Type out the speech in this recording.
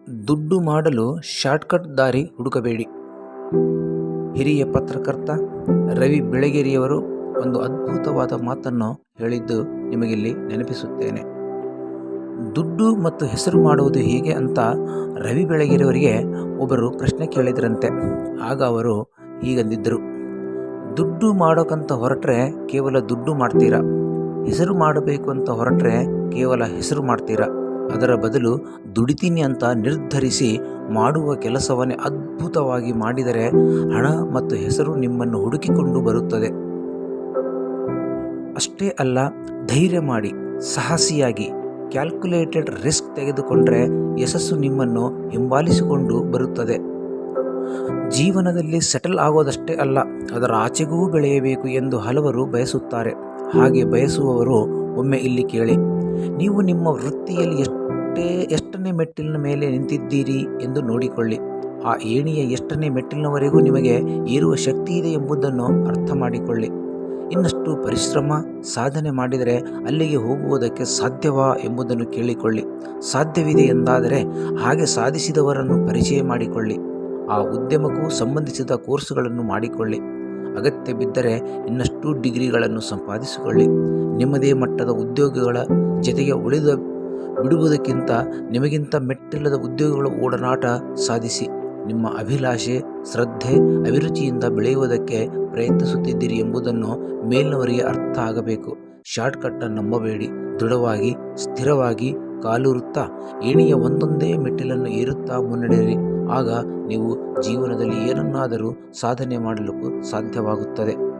ದುಡ್ಡು ಮಾಡಲು ಶಾರ್ಟ್ಕಟ್ ದಾರಿ ಹುಡುಕಬೇಡಿ. ಹಿರಿಯ ಪತ್ರಕರ್ತ ರವಿ ಬೆಳಗೆರೆಯವರು ಒಂದು ಅದ್ಭುತವಾದ ಮಾತನ್ನು ಹೇಳಿದ್ದು ನಿಮಗಿಲ್ಲಿ ನೆನಪಿಸುತ್ತೇನೆ. ದುಡ್ಡು ಮತ್ತು ಹೆಸರು ಮಾಡುವುದು ಹೇಗೆ ಅಂತ ರವಿ ಬೆಳಗೆರೆಯವರಿಗೆ ಒಬ್ಬರು ಪ್ರಶ್ನೆ ಕೇಳಿದ್ರಂತೆ. ಆಗ ಅವರು ಹೀಗಂದಿದ್ದರು, ದುಡ್ಡು ಮಾಡೋಕ್ಕಂತ ಹೊರಟ್ರೆ ಕೇವಲ ದುಡ್ಡು ಮಾಡ್ತೀರಾ, ಹೆಸರು ಮಾಡಬೇಕು ಅಂತ ಹೊರಟ್ರೆ ಕೇವಲ ಹೆಸರು ಮಾಡ್ತೀರಾ. ಅದರ ಬದಲು ದುಡಿತೀನಿ ಅಂತ ನಿರ್ಧರಿಸಿ ಮಾಡುವ ಕೆಲಸವನ್ನೇ ಅದ್ಭುತವಾಗಿ ಮಾಡಿದರೆ ಹಣ ಮತ್ತು ಹೆಸರು ನಿಮ್ಮನ್ನು ಹುಡುಕಿಕೊಂಡು ಬರುತ್ತದೆ. ಅಷ್ಟೇ ಅಲ್ಲ, ಧೈರ್ಯ ಮಾಡಿ, ಸಾಹಸಿಯಾಗಿ, ಕ್ಯಾಲ್ಕುಲೇಟೆಡ್ ರಿಸ್ಕ್ ತೆಗೆದುಕೊಂಡ್ರೆ ಯಶಸ್ಸು ನಿಮ್ಮನ್ನು ಹಿಂಬಾಲಿಸಿಕೊಂಡು ಬರುತ್ತದೆ. ಜೀವನದಲ್ಲಿ ಸೆಟಲ್ ಆಗೋದಷ್ಟೇ ಅಲ್ಲ, ಅದರ ಆಚೆಗೂ ಬೆಳೆಯಬೇಕು ಎಂದು ಹಲವರು ಬಯಸುತ್ತಾರೆ. ಹಾಗೆ ಬಯಸುವವರು ಒಮ್ಮೆ ಇಲ್ಲಿ ಕೇಳಿ. ನೀವು ನಿಮ್ಮ ವೃತ್ತಿಯಲ್ಲಿ ಎಷ್ಟನೇ ಮೆಟ್ಟಿಲಿನ ಮೇಲೆ ನಿಂತಿದ್ದೀರಿ ಎಂದು ನೋಡಿಕೊಳ್ಳಿ. ಆ ಏಣಿಯ ಎಷ್ಟನೇ ಮೆಟ್ಟಿಲಿನವರೆಗೂ ನಿಮಗೆ ಏರುವ ಶಕ್ತಿ ಇದೆ ಎಂಬುದನ್ನು ಅರ್ಥ ಮಾಡಿಕೊಳ್ಳಿ. ಇನ್ನಷ್ಟು ಪರಿಶ್ರಮ, ಸಾಧನೆ ಮಾಡಿದರೆ ಅಲ್ಲಿಗೆ ಹೋಗುವುದಕ್ಕೆ ಸಾಧ್ಯವಾ ಎಂಬುದನ್ನು ಕೇಳಿಕೊಳ್ಳಿ. ಸಾಧ್ಯವಿದೆ ಎಂದಾದರೆ ಹಾಗೆ ಸಾಧಿಸಿದವರನ್ನು ಪರಿಚಯ ಮಾಡಿಕೊಳ್ಳಿ. ಆ ಉದ್ಯಮಕ್ಕೂ ಸಂಬಂಧಿಸಿದ ಕೋರ್ಸುಗಳನ್ನು ಮಾಡಿಕೊಳ್ಳಿ. ಅಗತ್ಯ ಬಿದ್ದರೆ ಇನ್ನಷ್ಟು ಡಿಗ್ರಿಗಳನ್ನು ಸಂಪಾದಿಸಿಕೊಳ್ಳಿ. ನಿಮ್ಮದೇ ಮಟ್ಟದ ಉದ್ಯೋಗಗಳ ಜೊತೆಗೆ ಬಿಡುವುದಕ್ಕಿಂತ ನಿಮಗಿಂತ ಮೆಟ್ಟಿಲ್ಲದ ಉದ್ಯೋಗಗಳ ಒಡನಾಟ ಸಾಧಿಸಿ. ನಿಮ್ಮ ಅಭಿಲಾಷೆ, ಶ್ರದ್ಧೆ, ಅಭಿರುಚಿಯಿಂದ ಬೆಳೆಯುವುದಕ್ಕೆ ಪ್ರಯತ್ನಿಸುತ್ತಿದ್ದೀರಿ ಎಂಬುದನ್ನು ಮೇಲಿನವರಿಗೆ ಅರ್ಥ ಆಗಬೇಕು. ಶಾರ್ಟ್ಕಟ್ಟನ್ನು ನಂಬಬೇಡಿ. ದೃಢವಾಗಿ, ಸ್ಥಿರವಾಗಿ ಕಾಲೂರುತ್ತಾ ಏಣಿಯ ಒಂದೊಂದೇ ಮೆಟ್ಟಿಲನ್ನು ಏರುತ್ತಾ ಮುನ್ನಡೆಯಿರಿ. ಆಗ ನೀವು ಜೀವನದಲ್ಲಿ ಏನನ್ನಾದರೂ ಸಾಧನೆ ಮಾಡಲು ಸಾಧ್ಯವಾಗುತ್ತದೆ.